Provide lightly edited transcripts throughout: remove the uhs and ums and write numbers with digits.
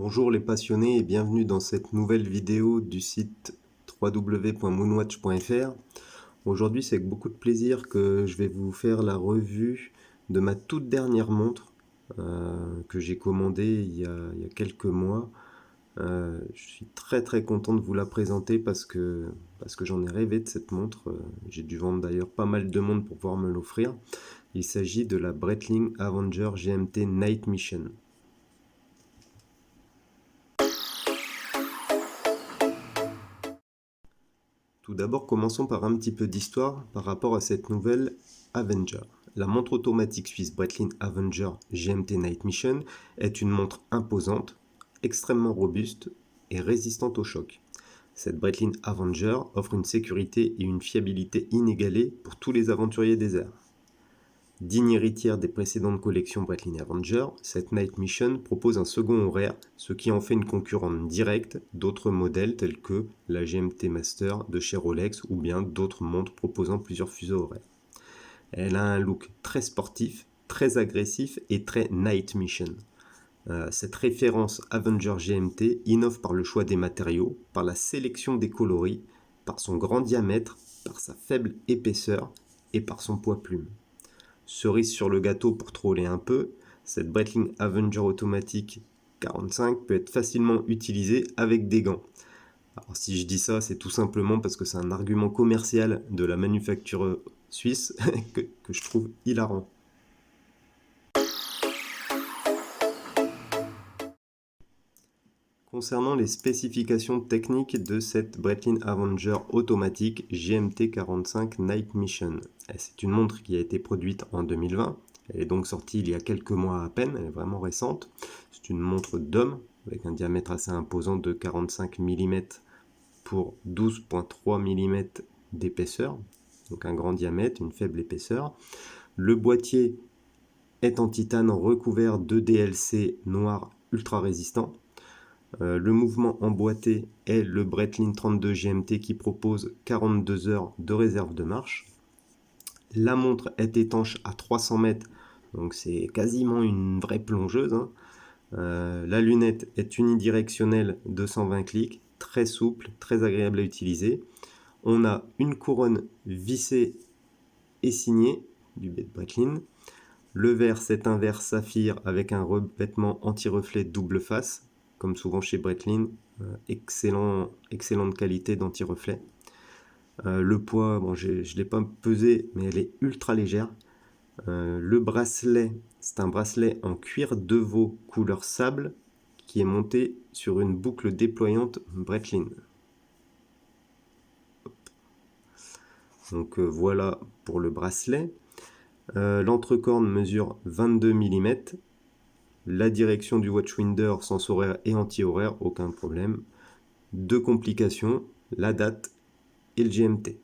Bonjour les passionnés et bienvenue dans cette nouvelle vidéo du site www.moonwatch.fr. Aujourd'hui, c'est avec beaucoup de plaisir que je vais vous faire la revue de ma toute dernière montre que j'ai commandée il y a quelques mois. Je suis très content de vous la présenter parce que j'en ai rêvé de cette montre. J'ai dû vendre d'ailleurs pas mal de monde pour pouvoir me l'offrir. Il s'agit de la Breitling Avenger GMT Night Mission. Tout d'abord, commençons par un petit peu d'histoire par rapport à cette nouvelle Avenger. La montre automatique suisse Breitling Avenger GMT Night Mission est une montre imposante, extrêmement robuste et résistante au choc. Cette Breitling Avenger offre une sécurité et une fiabilité inégalées pour tous les aventuriers des airs. Digne héritière des précédentes collections Breitling Avenger, cette Night Mission propose un second horaire, ce qui en fait une concurrente directe d'autres modèles tels que la GMT Master de chez Rolex ou bien d'autres montres proposant plusieurs fuseaux horaires. Elle a un look très sportif, très agressif et très Night Mission. Cette référence Avenger GMT innove par le choix des matériaux, par la sélection des coloris, par son grand diamètre, par sa faible épaisseur et par son poids plume. Cerise sur le gâteau pour troller un peu, cette Breitling Avenger automatique 45 peut être facilement utilisée avec des gants. Alors si je dis ça, c'est tout simplement parce que c'est un argument commercial de la manufacture suisse que je trouve hilarant. Concernant les spécifications techniques de cette Breitling Avenger automatique GMT 45 Night Mission. C'est une montre qui a été produite en 2020. Elle est donc sortie il y a quelques mois à peine, elle est vraiment récente. C'est une montre d'homme avec un diamètre assez imposant de 45 mm pour 12,3 mm d'épaisseur. Donc un grand diamètre, une faible épaisseur. Le boîtier est en titane recouvert de DLC noir ultra résistant. Le mouvement emboîté est le Breitling 32 GMT qui propose 42 heures de réserve de marche. La montre est étanche à 300 mètres, donc c'est quasiment une vraie plongeuse. La lunette est unidirectionnelle de 120 clics, très souple, très agréable à utiliser. On a une couronne vissée et signée du Breitling. Le verre, c'est un verre saphir avec un revêtement anti-reflet double face, comme souvent chez Breitling, excellente qualité d'anti-reflet. Le poids, bon, je ne l'ai pas pesé, mais elle est ultra légère. Le bracelet, c'est un bracelet en cuir de veau couleur sable qui est monté sur une boucle déployante Breitling. Donc voilà pour le bracelet. L'entrecorne mesure 22 mm. La direction du watchwinder, sens horaire et anti-horaire, aucun problème. Deux complications, la date et le GMT.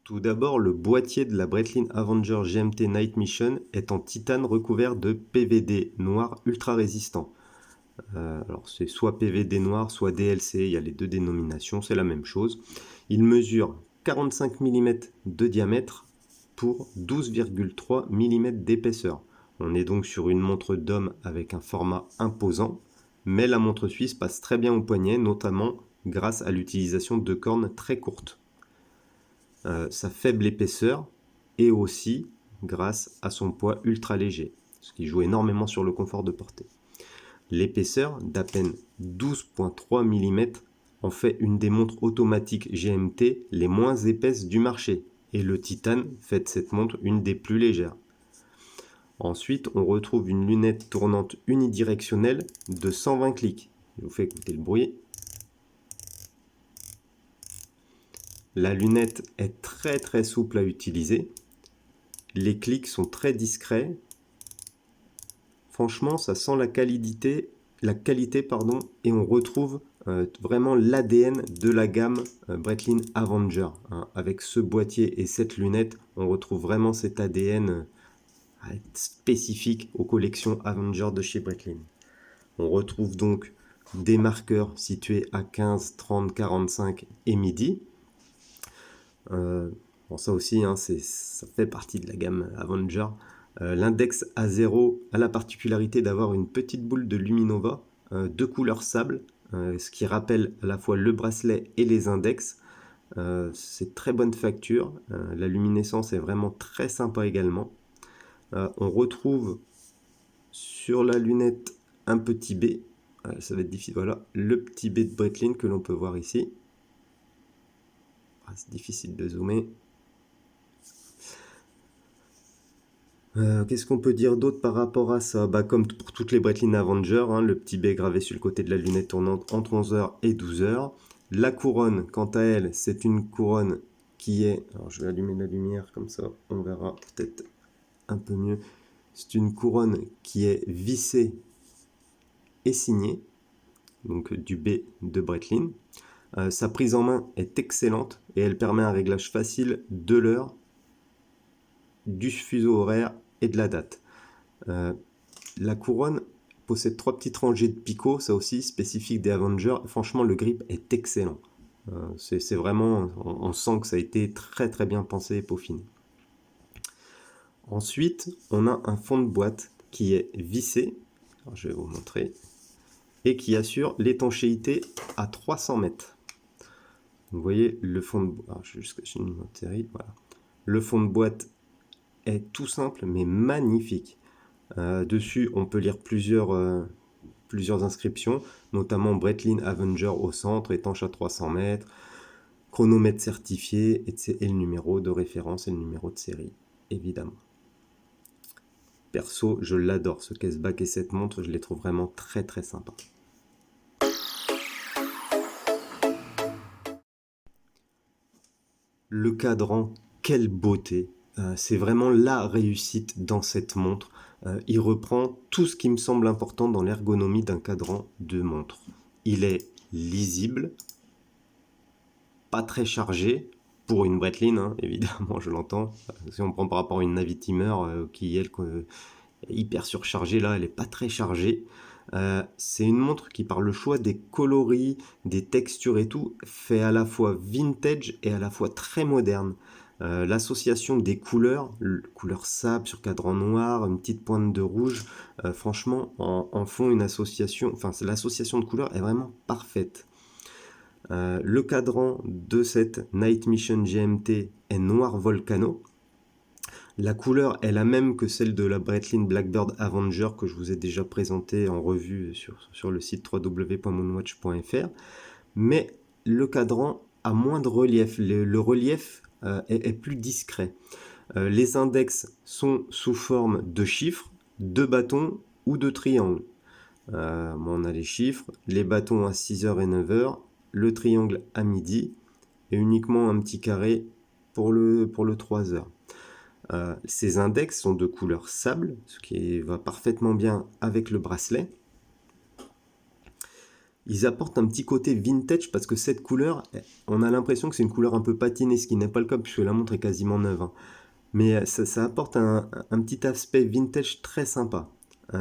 Tout d'abord, le boîtier de la Breitling Avenger GMT Night Mission est en titane recouvert de PVD noir ultra résistant. Alors c'est soit PVD noir, soit DLC, il y a les deux dénominations, c'est la même chose. Il mesure 45 mm de diamètre pour 12,3 mm d'épaisseur. On est donc sur une montre d'homme avec un format imposant, mais la montre suisse passe très bien au poignet, notamment grâce à l'utilisation de cornes très courtes. Sa faible épaisseur et aussi grâce à son poids ultra léger, ce qui joue énormément sur le confort de portée. L'épaisseur d'à peine 12,3 mm en fait une des montres automatiques GMT les moins épaisses du marché, et le titane fait de cette montre une des plus légères. Ensuite, on retrouve une lunette tournante unidirectionnelle de 120 clics. Je vous fais écouter le bruit. La lunette est très souple à utiliser. Les clics sont très discrets. Franchement, ça sent la qualité, et on retrouve vraiment l'ADN de la gamme Breitling Avenger. Avec ce boîtier et cette lunette, on retrouve vraiment cet ADN spécifique aux collections Avenger de chez Breitling. On retrouve donc des marqueurs situés à 15, 30, 45 et midi. Bon, ça aussi, hein, ça fait partie de la gamme Avenger. L'index A0 a la particularité d'avoir une petite boule de Luminova de couleur sable, ce qui rappelle à la fois le bracelet et les index. C'est très bonne facture, la luminescence est vraiment très sympa également. On retrouve sur la lunette un petit B, ça va être difficile, voilà, le petit B de Breitling que l'on peut voir ici. C'est difficile de zoomer. Qu'est-ce qu'on peut dire d'autre par rapport à ça? Comme pour toutes les Breitling Avenger, hein, le petit B gravé sur le côté de la lunette tournante entre 11h et 12h. La couronne, quant à elle, c'est une couronne qui est... Alors je vais allumer la lumière, comme ça on verra peut-être un peu mieux. C'est une couronne qui est vissée et signée, donc du B de Breitling. Sa prise en main est excellente et elle permet un réglage facile de l'heure, du fuseau horaire et de la date. La couronne possède 3 petites rangées de picots, ça aussi spécifique des Avengers. Franchement, le grip est excellent. C'est vraiment, on sent que ça a été très très bien pensé et peaufiné. Ensuite, on a un fond de boîte qui est vissé, alors je vais vous montrer, et qui assure l'étanchéité à 300 mètres. Vous voyez le fond de boîte, voilà. Le fond de boîte est tout simple mais magnifique. Dessus, on peut lire plusieurs inscriptions, notamment Breitling Avenger au centre, étanche à 300 mètres, chronomètre certifié, et le numéro de référence et le numéro de série, évidemment. Perso, je l'adore, ce caseback et cette montre, je les trouve vraiment très très sympas. Le cadran, quelle beauté! C'est vraiment la réussite dans cette montre. Il reprend tout ce qui me semble important dans l'ergonomie d'un cadran de montre. Il est lisible, pas très chargé, pour une Breitling, hein, évidemment, je l'entends. Si on prend par rapport à une Navitimer qui, elle, est hyper surchargée, là, elle n'est pas très chargée. C'est une montre qui, par le choix des coloris, des textures et tout, fait à la fois vintage et à la fois très moderne. L'association des couleurs, couleur sable sur cadran noir, une petite pointe de rouge, franchement, en font une association, enfin, l'association de couleurs est vraiment parfaite. Le cadran de cette Night Mission GMT est noir volcano. La couleur est la même que celle de la Breitling Blackbird Avenger que je vous ai déjà présentée en revue sur le site www.moonwatch.fr, mais le cadran a moins de relief, le relief est plus discret. Les index sont sous forme de chiffres, de bâtons ou de triangles. On a les chiffres, les bâtons à 6h et 9h, le triangle à midi et uniquement un petit carré pour le 3h. Ces index sont de couleur sable, ce qui va parfaitement bien avec le bracelet. Ils apportent un petit côté vintage parce que cette couleur, on a l'impression que c'est une couleur un peu patinée, ce qui n'est pas le cas puisque la montre est quasiment neuve. Hein. Mais ça apporte un petit aspect vintage très sympa.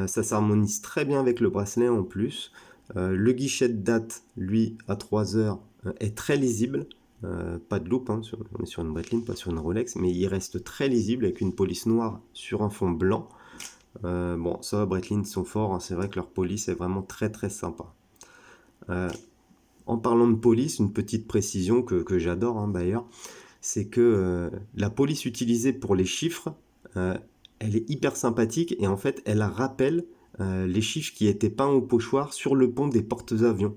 Ça s'harmonise très bien avec le bracelet en plus. Le guichet de date, lui, à 3h, est très lisible. Pas de loupe, hein, on est sur une Breitling, pas sur une Rolex, mais il reste très lisible avec une police noire sur un fond blanc. Bon, ça, Breitling sont forts, hein, c'est vrai que leur police est vraiment très très sympa. En parlant de police, une petite précision que j'adore hein, d'ailleurs, c'est que la police utilisée pour les chiffres, elle est hyper sympathique et en fait elle rappelle les chiffres qui étaient peints au pochoir sur le pont des porte-avions.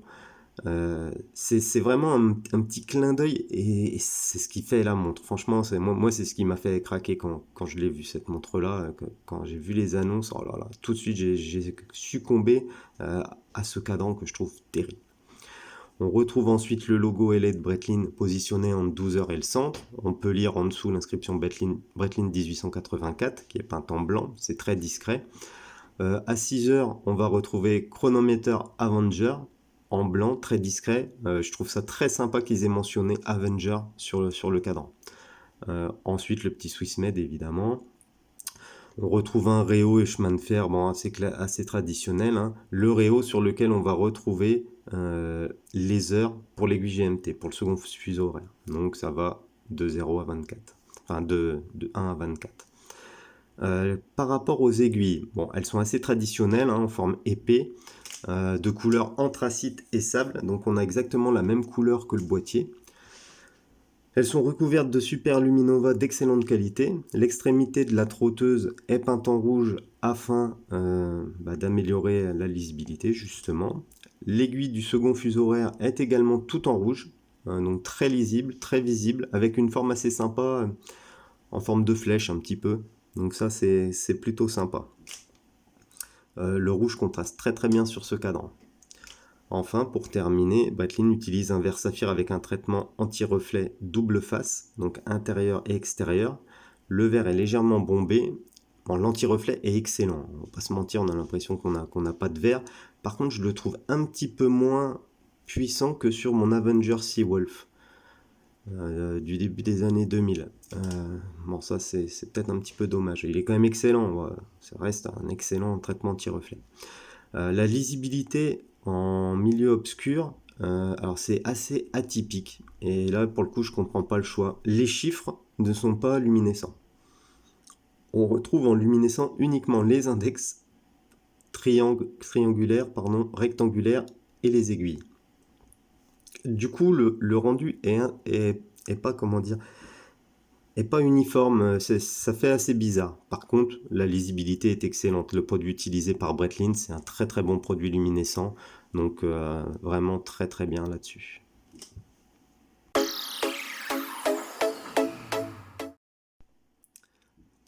C'est vraiment un petit clin d'œil et c'est ce qui fait la montre. Franchement, moi c'est ce qui m'a fait craquer quand je l'ai vu cette montre-là, quand j'ai vu les annonces. Oh là là, tout de suite j'ai succombé à ce cadran que je trouve terrible. On retrouve ensuite le logo LA de Breitling positionné entre 12h et le centre. On peut lire en dessous l'inscription Breitling 1884 qui est peinte en blanc, c'est très discret. À 6h, on va retrouver chronomètre Avenger en blanc, très discret. Je trouve ça très sympa qu'ils aient mentionné Avenger sur le cadran. Ensuite, le petit Swissmed évidemment. On retrouve un réo et chemin de fer bon, assez traditionnel. Hein. Le réo sur lequel on va retrouver les heures pour l'aiguille GMT, pour le second fuseau horaire. Donc ça va de 0 à 24. enfin de 1 à 24. Par rapport aux aiguilles, bon, elles sont assez traditionnelles, hein, en forme épée, de couleur anthracite et sable, donc on a exactement la même couleur que le boîtier. Elles sont recouvertes de Super Luminova d'excellente qualité. L'extrémité de la trotteuse est peinte en rouge afin d'améliorer la lisibilité justement. L'aiguille du second fuseau horaire est également toute en rouge, donc très lisible, très visible, avec une forme assez sympa, en forme de flèche un petit peu. Donc ça c'est plutôt sympa. Le rouge contraste très très bien sur ce cadran. Enfin, pour terminer, Breitling utilise un verre saphir avec un traitement anti-reflet double face, donc intérieur et extérieur. Le verre est légèrement bombé. Bon, l'anti-reflet est excellent, on va pas se mentir, on a l'impression qu'on n'a pas de verre. Par contre, je le trouve un petit peu moins puissant que sur mon Avenger Seawolf du début des années 2000. Bon, ça c'est peut-être un petit peu dommage. Il est quand même excellent, ça reste un excellent traitement anti-reflet. La lisibilité en milieu obscur, alors c'est assez atypique. Et là, pour le coup, je comprends pas le choix. Les chiffres ne sont pas luminescents. On retrouve en luminescent uniquement les index triangulaires, rectangulaires et les aiguilles. Du coup, le rendu est pas, comment dire, est pas uniforme, ça fait assez bizarre. Par contre, la lisibilité est excellente. Le produit utilisé par Breitling, c'est un très très bon produit luminescent, donc vraiment très très bien là-dessus.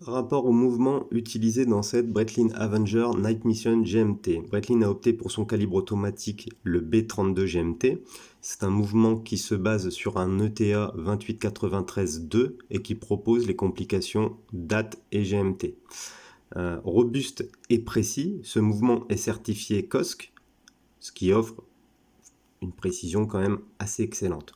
Par rapport au mouvement utilisé dans cette Breitling Avenger Night Mission GMT, Breitling a opté pour son calibre automatique, le B32 GMT. C'est un mouvement qui se base sur un ETA 2893-2 et qui propose les complications DAT et GMT. Robuste et précis, ce mouvement est certifié COSC, ce qui offre une précision quand même assez excellente.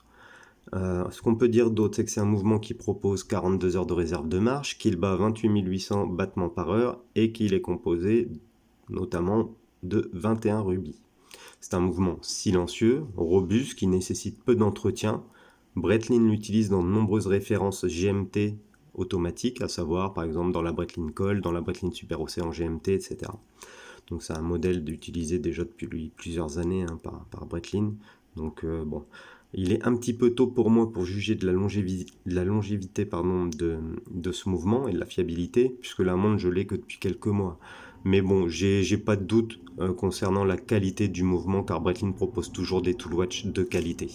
Ce qu'on peut dire d'autre, c'est que c'est un mouvement qui propose 42 heures de réserve de marche, qu'il bat 28 800 battements par heure et qu'il est composé notamment de 21 rubis. C'est un mouvement silencieux, robuste, qui nécessite peu d'entretien. Breitling l'utilise dans de nombreuses références GMT automatiques, à savoir par exemple dans la Breitling Call, dans la Breitling Super Océan GMT, etc. Donc c'est un modèle utilisé déjà depuis plusieurs années, hein, par Breitling. Donc bon, il est un petit peu tôt pour moi pour juger de la longévité de ce mouvement et de la fiabilité, puisque la montre je l'ai que depuis quelques mois. Mais bon, j'ai pas de doute concernant la qualité du mouvement, car Breitling propose toujours des toolwatch de qualité.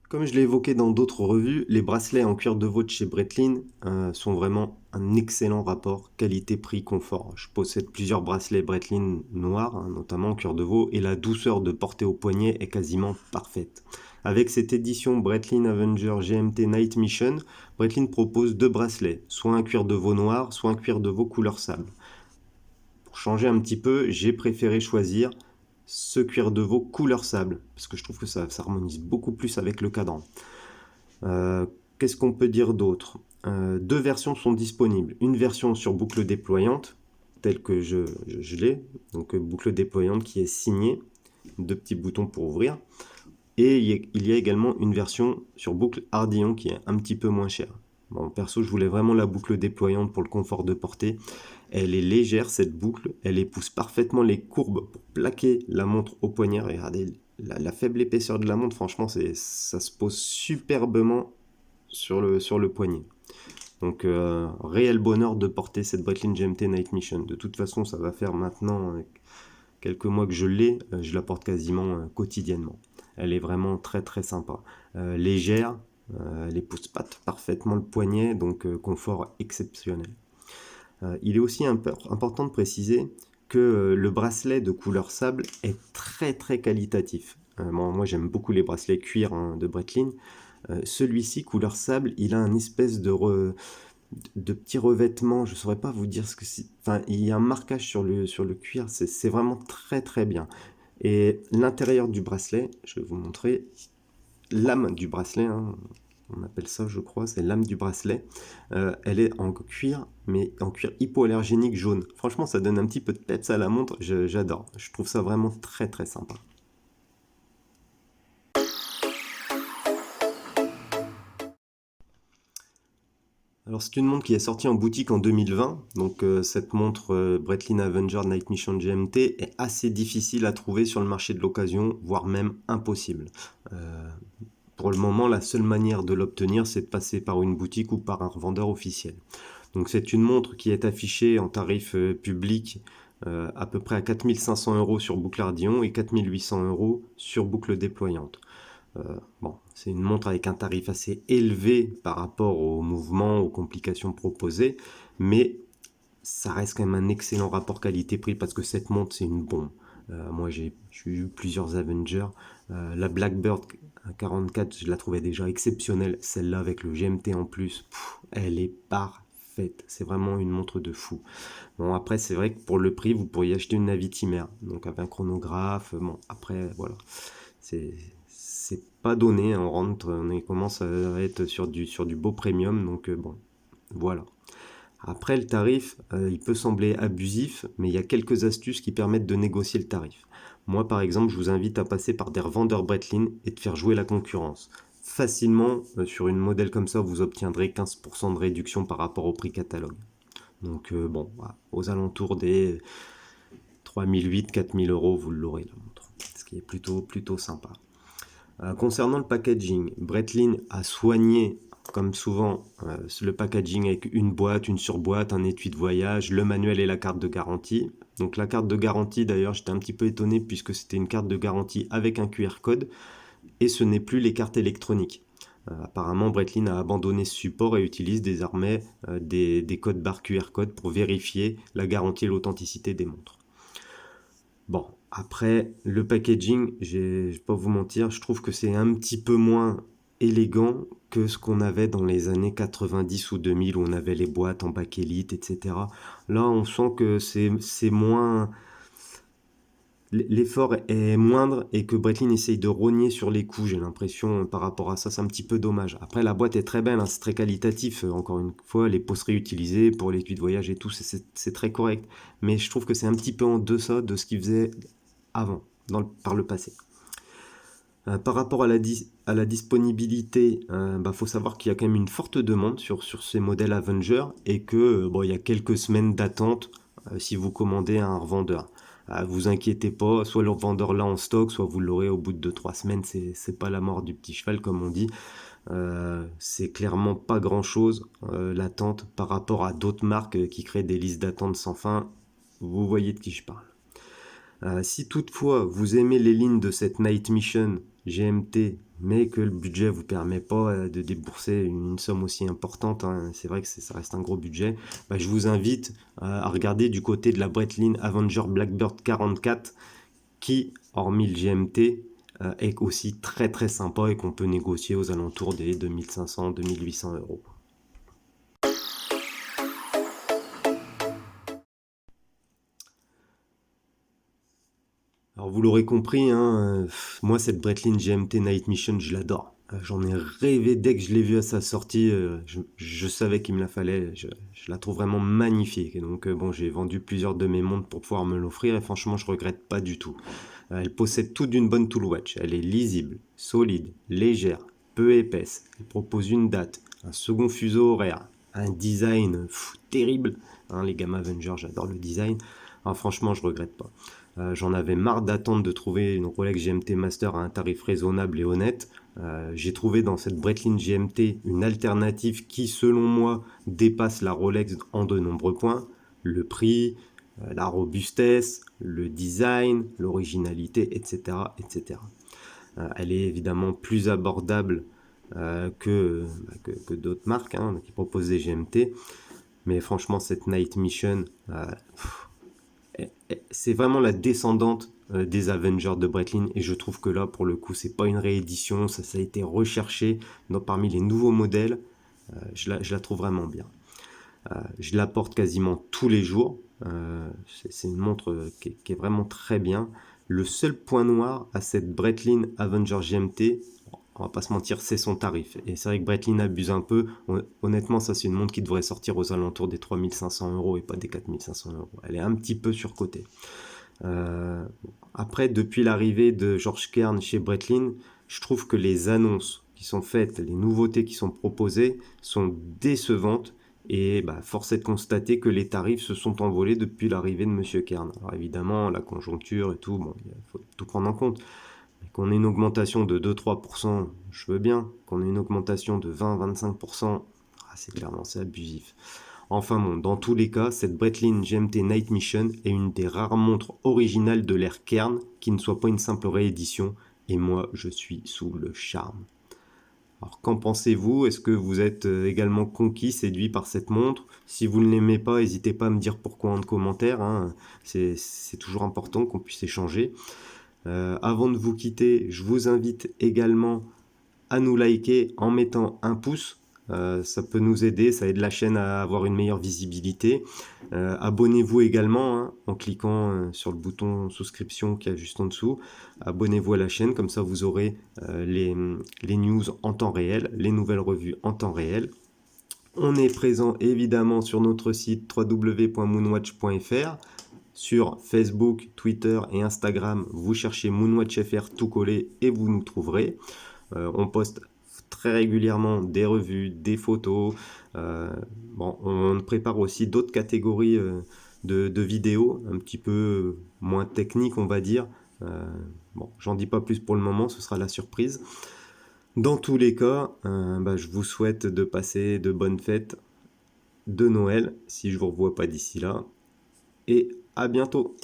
Comme je l'ai évoqué dans d'autres revues, les bracelets en cuir de veau de chez Breitling sont vraiment un excellent rapport qualité-prix-confort. Je possède plusieurs bracelets Breitling noirs, hein, notamment en cuir de veau, et la douceur de portée au poignet est quasiment parfaite. Avec cette édition Breitling Avenger GMT Night Mission, Breitling propose deux bracelets, soit un cuir de veau noir, soit un cuir de veau couleur sable. Pour changer un petit peu, j'ai préféré choisir ce cuir de veau couleur sable, parce que je trouve que ça harmonise beaucoup plus avec le cadran. Qu'est-ce qu'on peut dire d'autre? Deux versions sont disponibles. Une version sur boucle déployante, telle que je l'ai, donc boucle déployante qui est signée, deux petits boutons pour ouvrir. Et il y a également une version sur boucle Ardillon qui est un petit peu moins chère. Bon, perso, je voulais vraiment la boucle déployante pour le confort de portée. Elle est légère, cette boucle, elle épouse parfaitement les courbes pour plaquer la montre au poignet. Regardez la faible épaisseur de la montre, franchement, ça se pose superbement sur le poignet. Donc, réel bonheur de porter cette Breitling GMT Night Mission. De toute façon, ça va faire maintenant quelques mois que je l'ai, je la porte quasiment quotidiennement. Elle est vraiment très très sympa. Légère, elle épouse parfaitement le poignet, donc confort exceptionnel. Il est aussi important de préciser que le bracelet de couleur sable est très très qualitatif. Moi j'aime beaucoup les bracelets cuir, hein, de Breitling. Celui-ci, couleur sable, il a un espèce de petit revêtement, je ne saurais pas vous dire ce que c'est. Enfin, il y a un marquage sur le cuir, c'est vraiment très très bien. Et l'intérieur du bracelet, je vais vous montrer l'âme du bracelet, hein, on appelle ça, je crois, c'est l'âme du bracelet. Elle est en cuir, mais en cuir hypoallergénique jaune. Franchement, ça donne un petit peu de peps à la montre, j'adore. Je trouve ça vraiment très très sympa. Alors c'est une montre qui est sortie en boutique en 2020, donc cette montre Breitling Avenger Night Mission GMT est assez difficile à trouver sur le marché de l'occasion, voire même impossible. Euh, pour le moment, la seule manière de l'obtenir, c'est de passer par une boutique ou par un revendeur officiel. Donc c'est une montre qui est affichée en tarif public à peu près à 4 500 € sur boucle Ardillon et 4 800 € sur boucle déployante. Bon, c'est une montre avec un tarif assez élevé par rapport aux mouvements, aux complications proposées, mais ça reste quand même un excellent rapport qualité-prix parce que cette montre, c'est une bombe. Moi, j'ai eu plusieurs Avengers. La Blackbird 44, je la trouvais déjà exceptionnelle. Celle-là, avec le GMT en plus, elle est parfaite. C'est vraiment une montre de fou. Bon, après, c'est vrai que pour le prix, vous pourriez acheter une Navitimer, donc avec un chronographe. Bon, après, voilà. C'est pas donné, hein. On commence à être sur du beau premium, donc bon, voilà. Après, le tarif, il peut sembler abusif, mais il y a quelques astuces qui permettent de négocier le tarif. Moi, par exemple, je vous invite à passer par des revendeurs Breitling et de faire jouer la concurrence. Facilement, sur une modèle comme ça, vous obtiendrez 15% de réduction par rapport au prix catalogue. Donc, bon, voilà, aux alentours des 3 800 – 4 000 €, vous l'aurez la montre. Ce qui est plutôt sympa. Concernant le packaging, Breitling a soigné, comme souvent, le packaging avec une boîte, une surboîte, un étui de voyage, le manuel et la carte de garantie. Donc la carte de garantie, d'ailleurs, j'étais un petit peu étonné puisque c'était une carte de garantie avec un QR code et ce n'est plus les cartes électroniques. Apparemment, Breitling a abandonné ce support et utilise désormais des codes barres QR code pour vérifier la garantie et l'authenticité des montres. Bon, après, le packaging, je vais pas vous mentir, je trouve que c'est un petit peu moins élégant que ce qu'on avait dans les années 90 ou 2000 où on avait les boîtes en bakélite, etc. Là, on sent que c'est moins. L'effort est moindre et que Breitling essaye de rogner sur les coûts, j'ai l'impression, par rapport à ça, c'est un petit peu dommage. Après, la boîte est très belle, hein, c'est très qualitatif, encore une fois, les peaux réutilisées pour l'étui de voyage et tout, c'est très correct. Mais je trouve que c'est un petit peu en deçà de ce qu'ils faisaient avant, par le passé. Par rapport à la disponibilité, faut savoir qu'il y a quand même une forte demande sur ces modèles Avenger et que bon, il y a quelques semaines d'attente si vous commandez à un revendeur. Vous inquiétez pas, soit le revendeur l'a en stock, soit vous l'aurez au bout de 2-3 semaines. C'est pas la mort du petit cheval comme on dit. C'est clairement pas grand chose l'attente par rapport à d'autres marques qui créent des listes d'attente sans fin. Vous voyez de qui je parle. Si toutefois vous aimez les lignes de cette Night Mission GMT, mais que le budget vous permet pas de débourser une somme aussi importante, hein, c'est vrai que ça reste un gros budget, je vous invite à regarder du côté de la Breitling Avenger Blackbird 44 qui, hormis le GMT, est aussi très très sympa et qu'on peut négocier aux alentours des 2500–2800 €. Alors vous l'aurez compris, hein, moi cette Breitling GMT Night Mission, je l'adore. J'en ai rêvé dès que je l'ai vue à sa sortie, je savais qu'il me la fallait, je la trouve vraiment magnifique. Et donc bon, j'ai vendu plusieurs de mes montres pour pouvoir me l'offrir et franchement je regrette pas du tout. Elle possède tout d'une bonne tool watch, elle est lisible, solide, légère, peu épaisse, elle propose une date, un second fuseau horaire, un design terrible, hein, les gammes Avenger, j'adore le design. Alors, franchement, je regrette pas. J'en avais marre d'attendre de trouver une Rolex GMT Master à un tarif raisonnable et honnête. J'ai trouvé dans cette Breitling GMT une alternative qui, selon moi, dépasse la Rolex en de nombreux points. Le prix, la robustesse, le design, l'originalité, etc., etc. Elle est évidemment plus abordable que d'autres marques qui proposent des GMT. Mais franchement, cette Night Mission, c'est vraiment la descendante des Avengers de Breitling et je trouve que là pour le coup c'est pas une réédition, ça a été recherché parmi les nouveaux modèles. Je la trouve vraiment bien. Je la porte quasiment tous les jours. C'est une montre qui est vraiment très bien. Le seul point noir à cette Breitling Avenger GMT, on va pas se mentir, c'est son tarif. Et c'est vrai que Breitling abuse un peu. Honnêtement, ça c'est une montre qui devrait sortir aux alentours des 3 500 € et pas des 4 500 €. Elle est un petit peu surcotée. Après, depuis l'arrivée de George Kern chez Breitling, je trouve que les annonces qui sont faites, les nouveautés qui sont proposées sont décevantes Et force est de constater que les tarifs se sont envolés depuis l'arrivée de Monsieur Kern. Alors évidemment, la conjoncture et tout, bon, il faut tout prendre en compte. Mais qu'on ait une augmentation de 2-3%, je veux bien. Qu'on ait une augmentation de 20-25%, c'est clairement, c'est abusif. Enfin bon, dans tous les cas, cette Breitling GMT Night Mission est une des rares montres originales de l'ère Kern qui ne soit pas une simple réédition, et moi je suis sous le charme. Alors qu'en pensez-vous? Est-ce que vous êtes également conquis, séduit par cette montre? Si vous ne l'aimez pas, n'hésitez pas à me dire pourquoi en commentaire, hein. C'est toujours important qu'on puisse échanger. Avant de vous quitter, je vous invite également à nous liker en mettant un pouce. Ça peut nous aider, ça aide la chaîne à avoir une meilleure visibilité. Abonnez-vous également, hein, en cliquant sur le bouton souscription qui est juste en dessous. Abonnez-vous à la chaîne, comme ça vous aurez les news en temps réel, les nouvelles revues en temps réel. On est présent évidemment sur notre site www.moonwatch.fr. Sur Facebook, Twitter et Instagram, vous cherchez MoonwatchFR tout collé et vous nous trouverez. On poste très régulièrement des revues, des photos. On prépare aussi d'autres catégories de vidéos, un petit peu moins techniques, on va dire. J'en dis pas plus pour le moment, ce sera la surprise. Dans tous les cas, je vous souhaite de passer de bonnes fêtes de Noël, si je vous revois pas d'ici là. Et à bientôt!